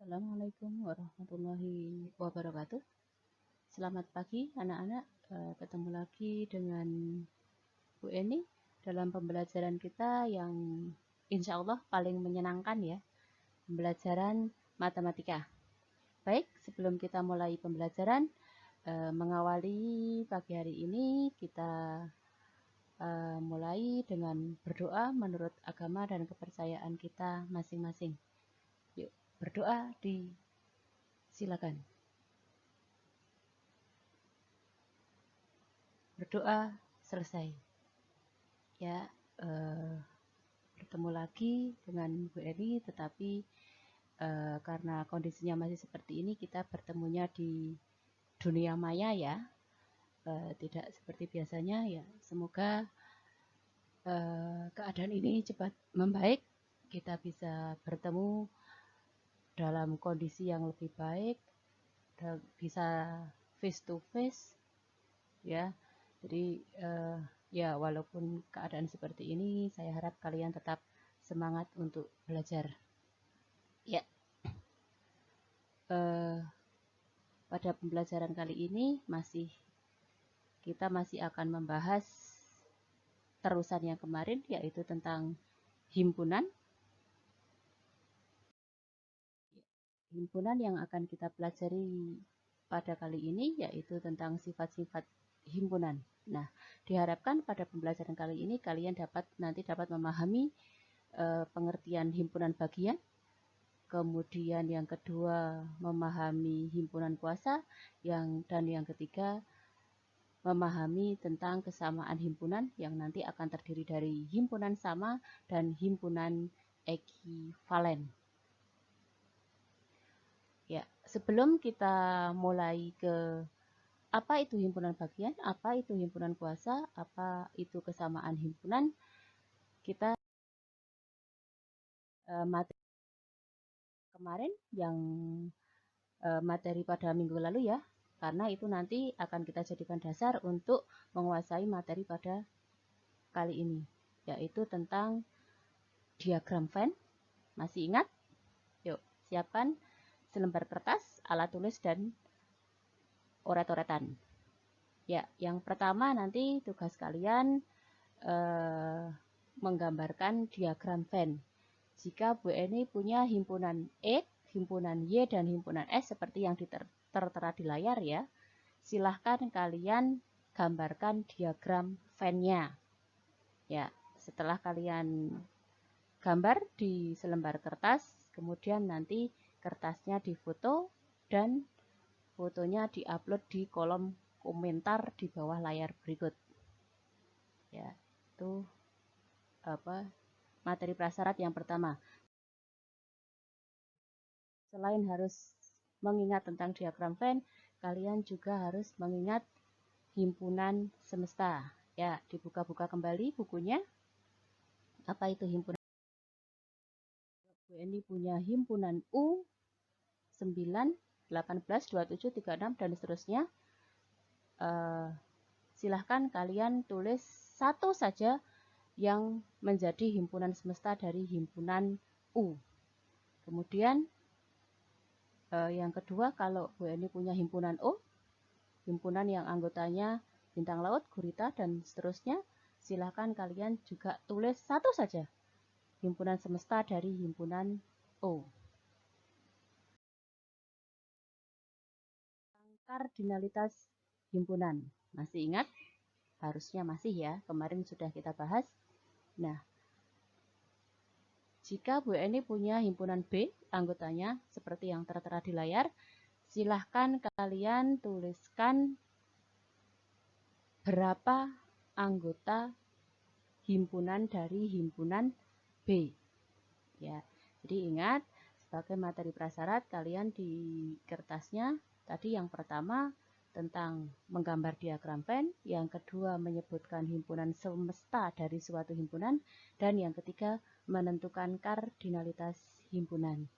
Assalamualaikum warahmatullahi wabarakatuh. Selamat pagi anak-anak. Ketemu lagi dengan Bu Eni dalam pembelajaran kita yang insya Allah paling menyenangkan ya, pembelajaran matematika. Baik, sebelum kita mulai pembelajaran, mengawali pagi hari ini kita mulai dengan berdoa menurut agama dan kepercayaan kita masing-masing. Yuk, berdoa silakan. Berdoa selesai. Ya, bertemu lagi dengan Bu Eni, tetapi karena kondisinya masih seperti ini, kita bertemunya di dunia maya ya, tidak seperti biasanya ya. Semoga keadaan ini cepat membaik, kita bisa bertemu dalam kondisi yang lebih baik, bisa face to face ya. Jadi ya walaupun keadaan seperti ini, saya harap kalian tetap semangat untuk belajar. Ya, pada pembelajaran kali ini kita masih akan membahas terusan yang kemarin, yaitu tentang himpunan. Himpunan yang akan kita pelajari pada kali ini yaitu tentang sifat-sifat himpunan. Nah, diharapkan pada pembelajaran kali ini kalian nanti dapat memahami pengertian himpunan bagian, kemudian yang kedua memahami himpunan kuasa, dan yang ketiga memahami tentang kesamaan himpunan yang nanti akan terdiri dari himpunan sama dan himpunan ekivalen. Ya, sebelum kita mulai ke apa itu himpunan bagian, apa itu himpunan kuasa, apa itu kesamaan himpunan, kita materi kemarin yang materi pada minggu lalu ya, karena itu nanti akan kita jadikan dasar untuk menguasai materi pada kali ini, yaitu tentang diagram Venn. Masih ingat? Yuk, siapkan selembar kertas, alat tulis, dan oret-oretan. Ya, yang pertama nanti tugas kalian menggambarkan diagram Venn. Jika Bu Eni punya himpunan E, himpunan Y, dan himpunan S seperti yang tertera di layar ya, silahkan kalian gambarkan diagram Venn-nya. Ya, setelah kalian gambar di selembar kertas, kemudian nanti kertasnya difoto dan fotonya diupload di kolom komentar di bawah layar berikut. Ya, itu materi prasyarat yang pertama. Selain harus mengingat tentang diagram Venn, kalian juga harus mengingat himpunan semesta. Ya, dibuka-buka kembali bukunya. Apa itu himpunan? Bu Eni punya himpunan U 9, 18, 27, 36, dan seterusnya. Silahkan kalian tulis satu saja yang menjadi himpunan semesta dari himpunan U. Kemudian yang kedua, kalau Bu Eni punya himpunan O, himpunan yang anggotanya bintang laut, gurita, dan seterusnya, silahkan kalian juga tulis satu saja himpunan semesta dari himpunan O. Kardinalitas himpunan, masih ingat? Harusnya masih ya, kemarin sudah kita bahas. Nah, jika Bu Eni punya himpunan B, anggotanya seperti yang tertera di layar, silahkan kalian tuliskan berapa anggota himpunan dari himpunan B. Ya, jadi ingat sebagai materi prasyarat kalian di kertasnya tadi yang pertama tentang menggambar diagram Venn, yang kedua menyebutkan himpunan semesta dari suatu himpunan, dan yang ketiga menentukan kardinalitas himpunan.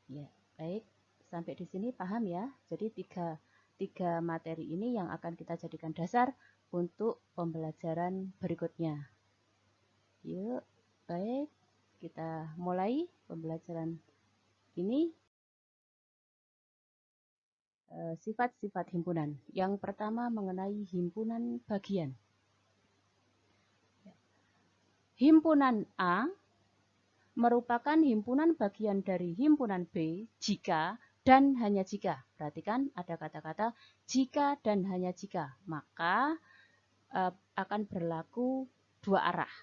Ya, baik. Sampai di sini paham ya? Jadi tiga materi ini yang akan kita jadikan dasar untuk pembelajaran berikutnya. Yuk, baik. Kita mulai pembelajaran ini. sifat-sifat himpunan. Yang pertama mengenai himpunan bagian. Himpunan A merupakan himpunan bagian dari himpunan B jika dan hanya jika. Perhatikan ada kata-kata jika dan hanya jika. Maka akan berlaku dua arah.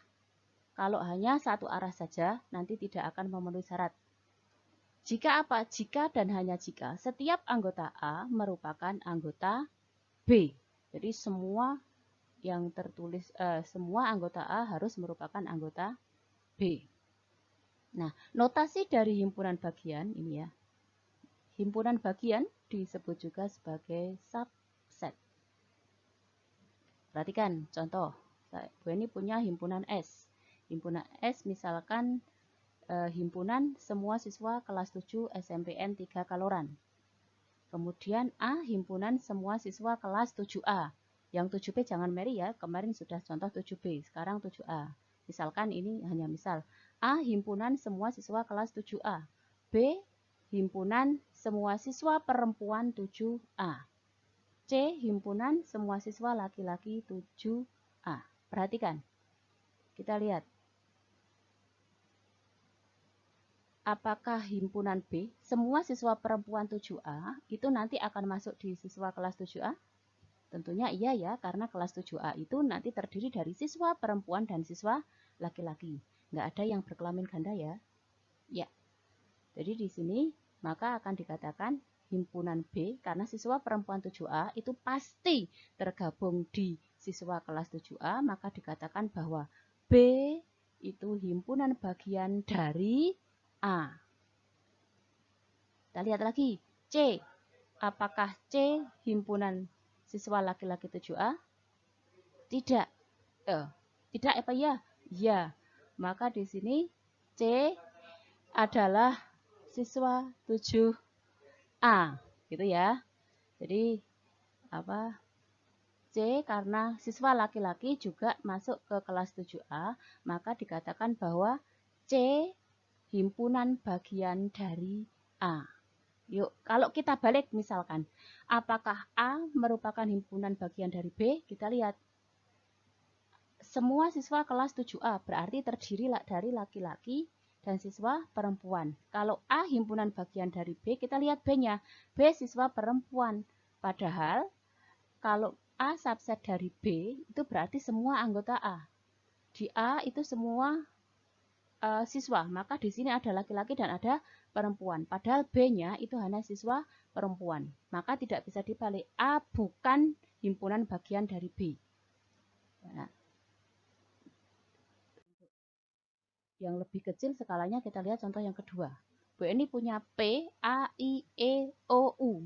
Kalau hanya satu arah saja, nanti tidak akan memenuhi syarat. Jika apa? Jika dan hanya jika setiap anggota A merupakan anggota B. Jadi semua yang tertulis, semua anggota A harus merupakan anggota B. Nah, notasi dari himpunan bagian ini ya. Himpunan bagian disebut juga sebagai subset. Perhatikan contoh. Bu ini punya himpunan S. Himpunan S misalkan himpunan semua siswa kelas 7 SMPN 3 Kaloran. Kemudian A himpunan semua siswa kelas 7A. Yang 7B jangan meri ya, kemarin sudah contoh 7B, sekarang 7A. Misalkan ini hanya misal. A himpunan semua siswa kelas 7A. B himpunan semua siswa perempuan 7A. C himpunan semua siswa laki-laki 7A. Perhatikan. Kita lihat. Apakah himpunan B, semua siswa perempuan 7A, itu nanti akan masuk di siswa kelas 7A? Tentunya iya ya, karena kelas 7A itu nanti terdiri dari siswa perempuan dan siswa laki-laki. Nggak ada yang berkelamin ganda ya. Ya. Jadi di sini maka akan dikatakan himpunan B, karena siswa perempuan 7A itu pasti tergabung di siswa kelas 7A, maka dikatakan bahwa B itu himpunan bagian dari A. Kita lihat lagi, C. Apakah C himpunan siswa laki-laki 7A? Tidak. Tidak apa ya? Ya. Maka di sini C adalah siswa 7A. Gitu ya. Jadi apa? C karena siswa laki-laki juga masuk ke kelas 7A, maka dikatakan bahwa C himpunan bagian dari A. Yuk, kalau kita balik misalkan, apakah A merupakan himpunan bagian dari B? Kita lihat. Semua siswa kelas 7A berarti terdiri dari laki-laki dan siswa perempuan. Kalau A himpunan bagian dari B, kita lihat B-nya. B siswa perempuan. Padahal kalau A subset dari B, itu berarti semua anggota A. Di A itu semua siswa, maka di sini ada laki-laki dan ada perempuan. Padahal B-nya itu hanya siswa perempuan. Maka tidak bisa dibalik. A bukan himpunan bagian dari B. Nah, yang lebih kecil skalanya kita lihat contoh yang kedua. Bu ini punya P, A, I, E, O, U.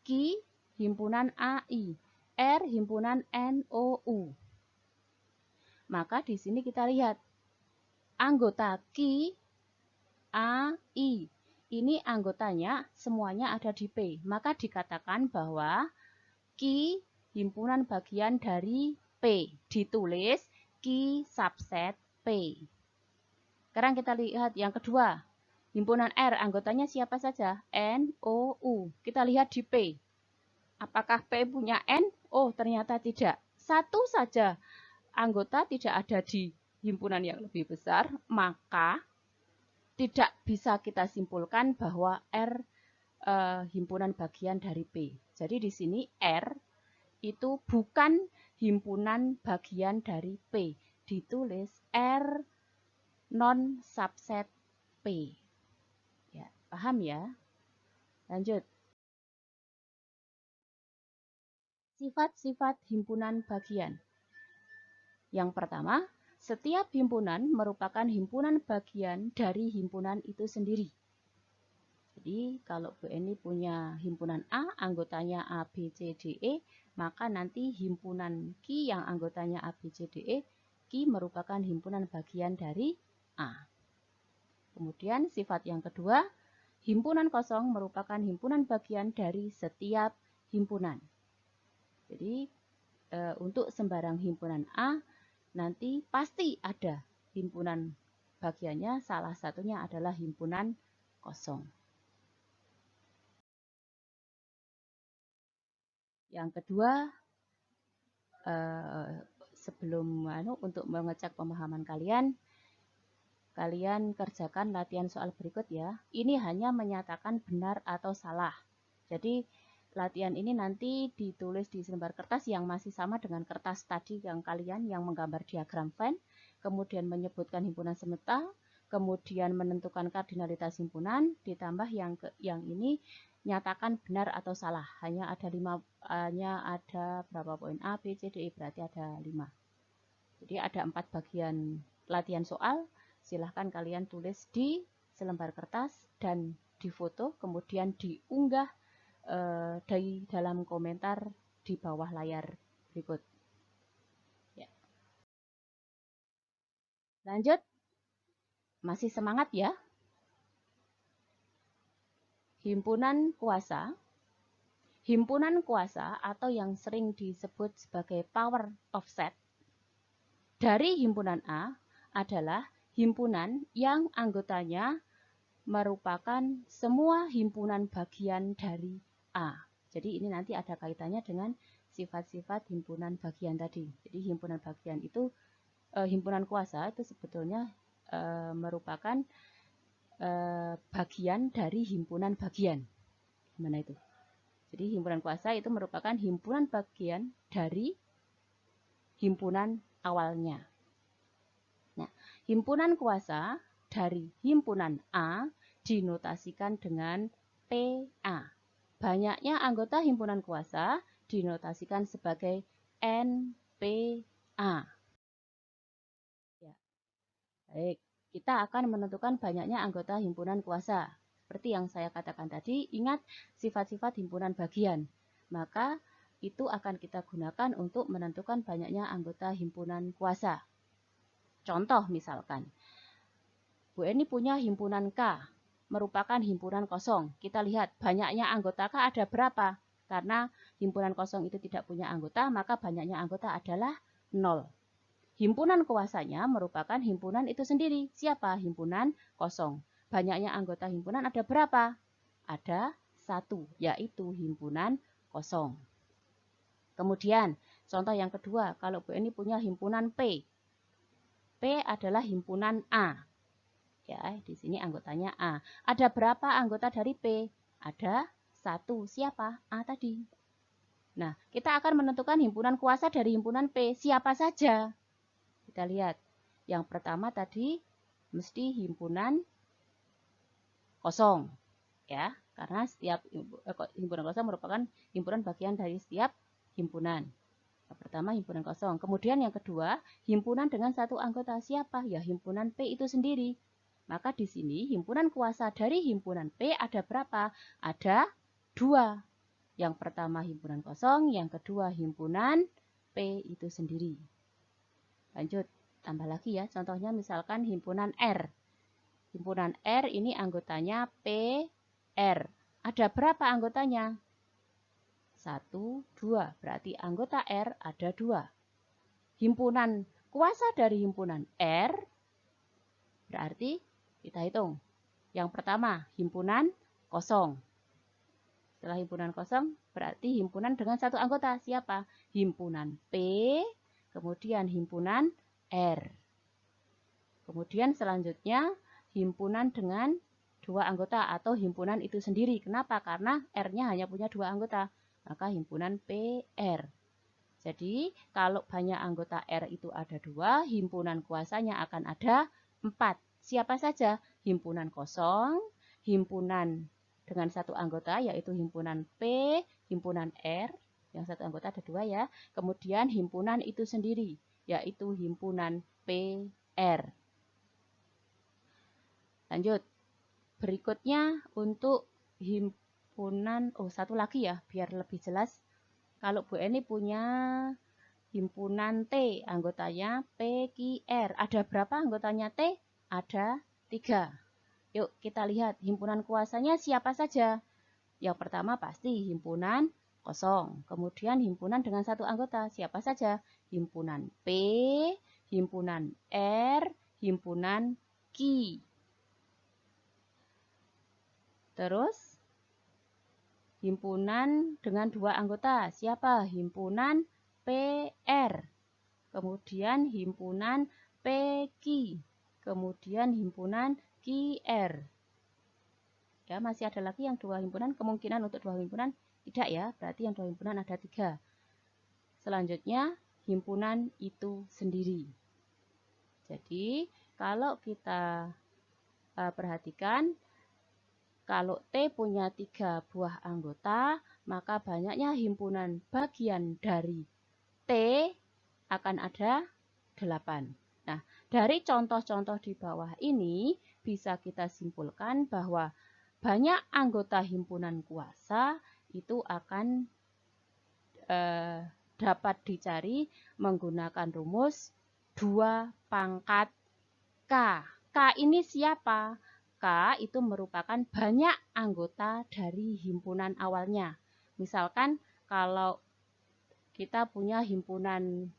Q himpunan AI. R himpunan N, O, U. Maka di sini kita lihat anggota Q, A, I. Ini anggotanya semuanya ada di P. Maka dikatakan bahwa Q himpunan bagian dari P. Ditulis Q subset P. Sekarang kita lihat yang kedua. Himpunan R anggotanya siapa saja? N, O, U. Kita lihat di P. Apakah P punya N? Oh, ternyata tidak. Satu saja anggota tidak ada di himpunan yang lebih besar, maka tidak bisa kita simpulkan bahwa R himpunan bagian dari P. Jadi di sini R itu bukan himpunan bagian dari P. Ditulis R non subset P. Ya, paham ya? Lanjut. Sifat-sifat himpunan bagian. Yang pertama, setiap himpunan merupakan himpunan bagian dari himpunan itu sendiri. Jadi kalau Bu Eni punya himpunan A, anggotanya A, B, C, D, E, maka nanti himpunan Q yang anggotanya A, B, C, D, E, Q merupakan himpunan bagian dari A. Kemudian sifat yang kedua, himpunan kosong merupakan himpunan bagian dari setiap himpunan. Jadi untuk sembarang himpunan A, nanti pasti ada himpunan bagiannya, salah satunya adalah himpunan kosong. Yang kedua, sebelum untuk mengecek pemahaman kalian kerjakan latihan soal berikut ya. Ini hanya menyatakan benar atau salah. Jadi latihan ini nanti ditulis di selembar kertas yang masih sama dengan kertas tadi yang kalian yang menggambar diagram Venn, kemudian menyebutkan himpunan semesta, kemudian menentukan kardinalitas himpunan, ditambah yang ini nyatakan benar atau salah. Hanya ada berapa poin A, B, C, D, E, berarti ada 5. Jadi ada 4 bagian latihan soal. Silahkan kalian tulis di selembar kertas dan difoto, kemudian diunggah dari dalam komentar di bawah layar berikut. Ya. Lanjut, masih semangat ya? Himpunan kuasa. Himpunan kuasa atau yang sering disebut sebagai power of set dari himpunan A adalah himpunan yang anggotanya merupakan semua himpunan bagian dari A. Jadi ini nanti ada kaitannya dengan sifat-sifat himpunan bagian tadi. Jadi himpunan bagian itu, himpunan kuasa itu sebetulnya merupakan bagian dari himpunan bagian. Gimana itu? Jadi himpunan kuasa itu merupakan himpunan bagian dari himpunan awalnya. Nah, himpunan kuasa dari himpunan A dinotasikan dengan PA. Banyaknya anggota himpunan kuasa dinotasikan sebagai NPA. Ya. Baik, kita akan menentukan banyaknya anggota himpunan kuasa. Seperti yang saya katakan tadi, ingat sifat-sifat himpunan bagian. Maka itu akan kita gunakan untuk menentukan banyaknya anggota himpunan kuasa. Contoh misalkan, Bu Eni punya himpunan K, merupakan himpunan kosong. Kita lihat banyaknya anggota K ada berapa. Karena himpunan kosong itu tidak punya anggota, maka banyaknya anggota adalah 0. Himpunan kuasanya merupakan himpunan itu sendiri. Siapa? Himpunan kosong. Banyaknya anggota himpunan ada berapa? Ada 1, yaitu himpunan kosong. Kemudian, contoh yang kedua, kalau Bu Eni punya himpunan P. P adalah himpunan A. Ya, di sini anggotanya A. Ada berapa anggota dari P? Ada 1. Siapa? A tadi. Nah, kita akan menentukan himpunan kuasa dari himpunan P. Siapa saja? Kita lihat. Yang pertama tadi mesti himpunan kosong. Ya, karena setiap himpunan kosong merupakan himpunan bagian dari setiap himpunan. Yang pertama himpunan kosong. Kemudian yang kedua, himpunan dengan 1 anggota. Siapa? Ya, himpunan P itu sendiri. Maka di sini himpunan kuasa dari himpunan P ada berapa? Ada 2. Yang pertama himpunan kosong, yang kedua himpunan P itu sendiri. Lanjut, tambah lagi ya. Contohnya misalkan himpunan R. Himpunan R ini anggotanya PR. Ada berapa anggotanya? 1, 2. Berarti anggota R ada 2. Himpunan kuasa dari himpunan R berarti kita hitung. Yang pertama, himpunan kosong. Setelah himpunan kosong, berarti himpunan dengan 1 anggota. Siapa? Himpunan P, kemudian himpunan R. Kemudian selanjutnya, himpunan dengan 2 anggota atau himpunan itu sendiri. Kenapa? Karena R-nya hanya punya 2 anggota. Maka himpunan PR. Jadi, kalau banyak anggota R itu ada 2, himpunan kuasanya akan ada 4. Siapa saja? Himpunan kosong, himpunan dengan 1 anggota, yaitu himpunan P, himpunan R, yang 1 anggota ada 2 ya. Kemudian himpunan itu sendiri, yaitu himpunan PR. Lanjut. Berikutnya untuk himpunan, satu lagi ya, biar lebih jelas. Kalau Bu Eni punya himpunan T, anggotanya PQR. Ada berapa anggotanya T? Ada 3. Yuk kita lihat himpunan kuasanya siapa saja. Yang pertama pasti himpunan kosong. Kemudian himpunan dengan 1 anggota. Siapa saja? Himpunan P, himpunan R, himpunan Q. Terus himpunan dengan 2 anggota. Siapa? Himpunan PR. Kemudian himpunan PQ. Kemudian himpunan QR. Ya, masih ada lagi yang 2 himpunan. Kemungkinan untuk 2 himpunan tidak ya. Berarti yang 2 himpunan ada 3. Selanjutnya, himpunan itu sendiri. Jadi, kalau kita perhatikan, kalau T punya 3 buah anggota, maka banyaknya himpunan bagian dari T akan ada 8. Nah, dari contoh-contoh di bawah ini, bisa kita simpulkan bahwa banyak anggota himpunan kuasa itu akan dapat dicari menggunakan rumus 2 pangkat K. K ini siapa? K itu merupakan banyak anggota dari himpunan awalnya. Misalkan kalau kita punya himpunan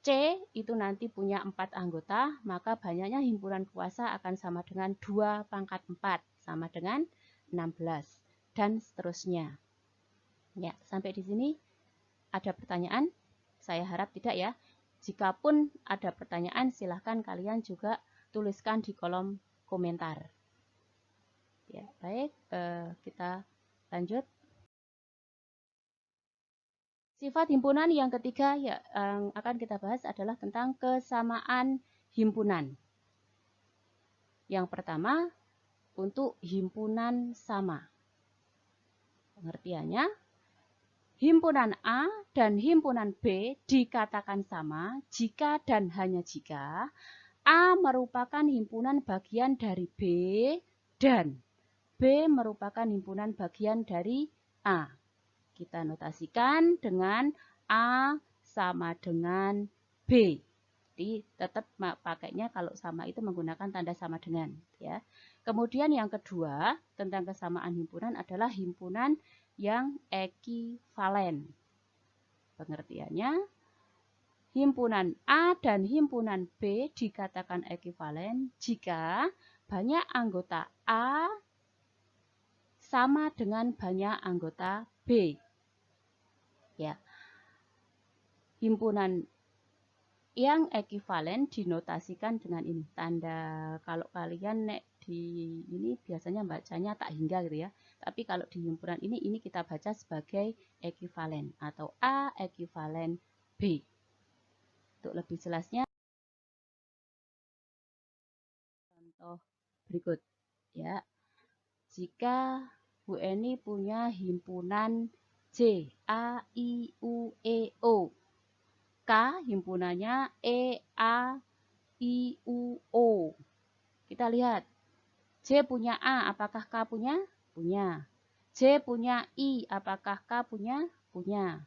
C itu nanti punya 4 anggota, maka banyaknya himpunan kuasa akan sama dengan 2 pangkat 4, sama dengan 16, dan seterusnya. Ya, sampai di sini ada pertanyaan? Saya harap tidak ya. Jikapun ada pertanyaan, silahkan kalian juga tuliskan di kolom komentar. Ya, baik, kita lanjut. Sifat himpunan yang ketiga yang akan kita bahas adalah tentang kesamaan himpunan. Yang pertama, untuk himpunan sama. Pengertiannya, himpunan A dan himpunan B dikatakan sama jika dan hanya jika A merupakan himpunan bagian dari B dan B merupakan himpunan bagian dari A. Kita notasikan dengan A sama dengan B. Jadi tetap pakainya kalau sama itu menggunakan tanda sama dengan. Ya. Kemudian yang kedua tentang kesamaan himpunan adalah himpunan yang ekivalen. Pengertiannya, himpunan A dan himpunan B dikatakan ekivalen jika banyak anggota A sama dengan banyak anggota B. Ya. Himpunan yang ekivalen dinotasikan dengan ini. Tanda kalau kalian di ini biasanya bacanya tak hingga gitu ya. Tapi kalau di himpunan ini kita baca sebagai ekivalen atau A ekivalen B. Untuk lebih jelasnya contoh berikut ya. Jika Bu Eni punya himpunan J A I U E O. K himpunannya E A I U O. Kita lihat. J punya A, apakah K punya? Punya. J punya I, apakah K punya? Punya.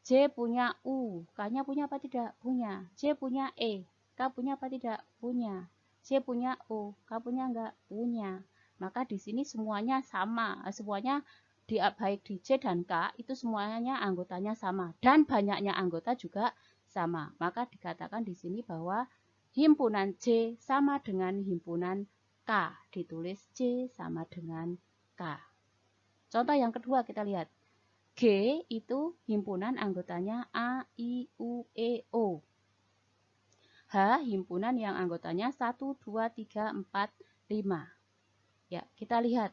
J punya U, K-nya punya apa tidak? Punya. J punya E, K punya apa tidak? Punya. J punya O, K punya enggak? Punya. Maka di sini semuanya sama, semuanya baik di J dan K itu semuanya anggotanya sama dan banyaknya anggota juga sama. Maka dikatakan di sini bahwa himpunan J sama dengan himpunan K. Ditulis J sama dengan K. Contoh yang kedua kita lihat. G itu himpunan anggotanya A, I, U, E, O. H himpunan yang anggotanya 1, 2, 3, 4, 5. Ya, kita lihat.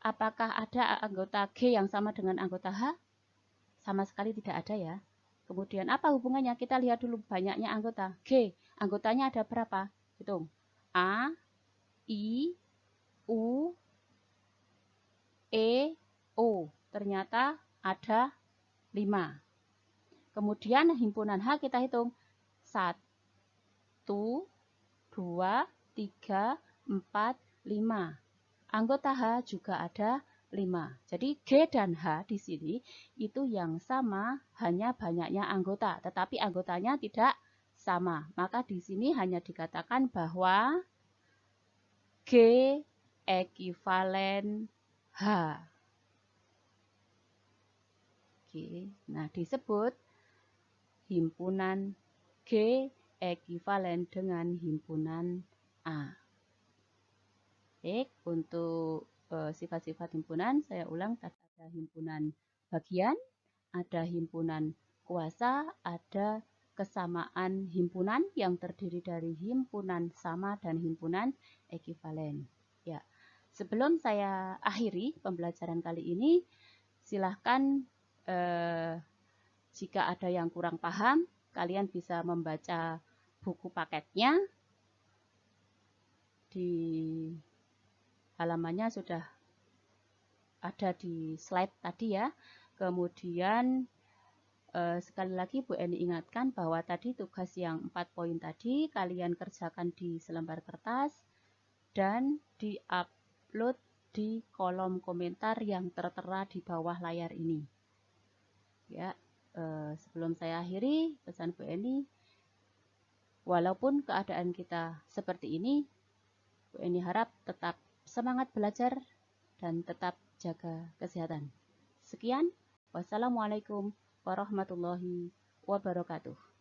Apakah ada anggota G yang sama dengan anggota H? Sama sekali tidak ada ya. Kemudian apa hubungannya? Kita lihat dulu banyaknya anggota. G, anggotanya ada berapa? Hitung. A, I, U, E, O. Ternyata ada 5. Kemudian himpunan H kita hitung. 1, 2, 3, 4, 5. Anggota H juga ada 5. Jadi G dan H di sini itu yang sama hanya banyaknya anggota, tetapi anggotanya tidak sama. Maka di sini hanya dikatakan bahwa G ekivalen H. Oke, nah disebut himpunan G ekivalen dengan himpunan A. Baik, untuk sifat-sifat himpunan, saya ulang, ada himpunan bagian, ada himpunan kuasa, ada kesamaan himpunan yang terdiri dari himpunan sama dan himpunan ekivalen. Ya, sebelum saya akhiri pembelajaran kali ini, silahkan jika ada yang kurang paham, kalian bisa membaca buku paketnya. Di halamannya sudah ada di slide tadi ya. Kemudian sekali lagi Bu Eni ingatkan bahwa tadi tugas yang 4 poin tadi kalian kerjakan di selembar kertas dan di-upload di kolom komentar yang tertera di bawah layar ini. Ya, sebelum saya akhiri pesan Bu Eni, walaupun keadaan kita seperti ini, Bu Eni harap tetap semangat belajar dan tetap jaga kesehatan. Sekian, wassalamualaikum warahmatullahi wabarakatuh.